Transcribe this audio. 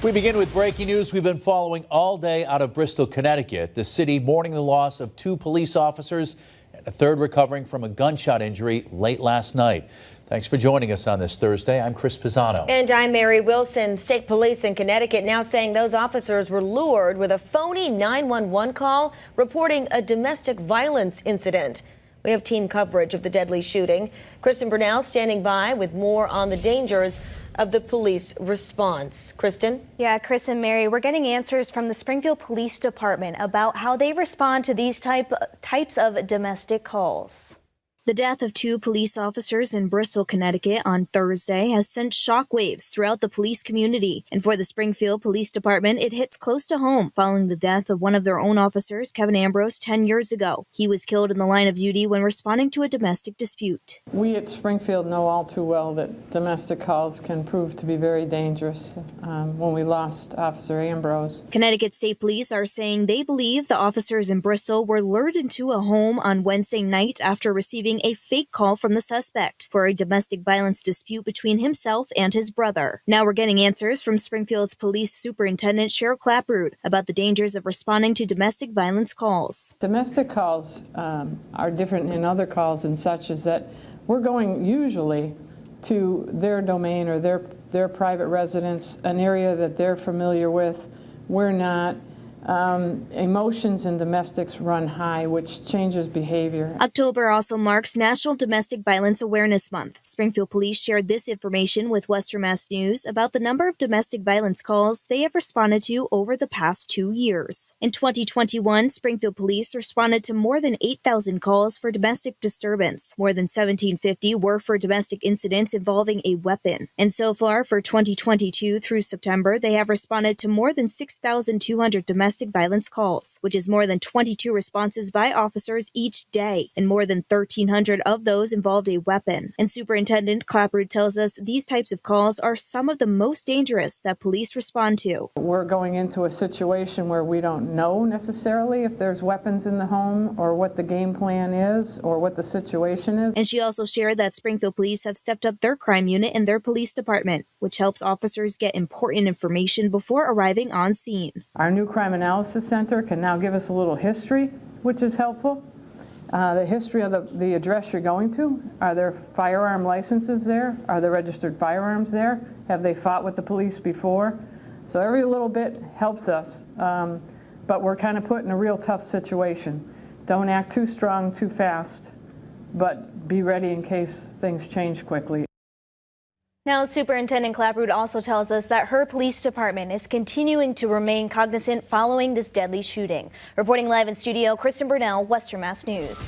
We begin with breaking news we've been following all day out of Bristol, Connecticut. The city mourning the loss of 2 police officers and a third recovering from a gunshot injury late last night. Thanks for joining us on this Thursday. I'm Chris Pisano. And I'm Mary Wilson. State police in Connecticut now saying those officers were lured with a phony 911 call reporting a domestic violence incident. We have team coverage of the deadly shooting. Kristen Burnell standing by with more on the dangers of the police response. Kristen? Yeah, Chris and Mary, we're getting answers from the Springfield Police Department about how they respond to these types of domestic calls. The death of 2 police officers in Bristol, Connecticut on Thursday has sent shockwaves throughout the police community. And for the Springfield Police Department, it hits close to home following the death of one of their own officers, Kevin Ambrose, 10 years ago. He was killed in the line of duty when responding to a domestic dispute. We at Springfield know all too well that domestic calls can prove to be very dangerous. When we lost Officer Ambrose. Connecticut State Police are saying they believe the officers in Bristol were lured into a home on Wednesday night after receiving a fake call from the suspect for a domestic violence dispute between himself and his brother. Now we're getting answers from Springfield's Police Superintendent Cheryl Clapp about the dangers of responding to domestic violence calls. Domestic calls are different in other calls and such as that we're going usually to their domain or their private residence, an area that they're familiar with. We're not. Emotions in domestics run high, which changes behavior. October also marks National Domestic Violence Awareness Month. Springfield Police shared this information with Western Mass News about the number of domestic violence calls they have responded to over the past 2 years. In 2021, Springfield Police responded to more than 8,000 calls for domestic disturbance. More than 1,750 were for domestic incidents involving a weapon. And so far for 2022 through September, they have responded to more than 6,200 domestic violence calls, which is more than 22 responses by officers each day, and more than 1,300 of those involved a weapon. And Superintendent Clapp tells us these types of calls are some of the most dangerous that police respond to. We're going into a situation where we don't know necessarily if there's weapons in the home or what the game plan is or what the situation is. And she also shared that Springfield Police have stepped up their crime unit in their police department, which helps officers get important information before arriving on scene. Our new crime analysis center can now give us a little history, which is helpful. The history of the address you're going to. Are there firearm licenses there? Are there registered firearms there? Have they fought with the police before? So every little bit helps us, but we're kind of put in a real tough situation. Don't act too strong too fast, but be ready in case things change quickly. Now, Superintendent Clapp also tells us that her police department is continuing to remain cognizant following this deadly shooting. Reporting live in studio, Kristen Burnell, Western Mass News.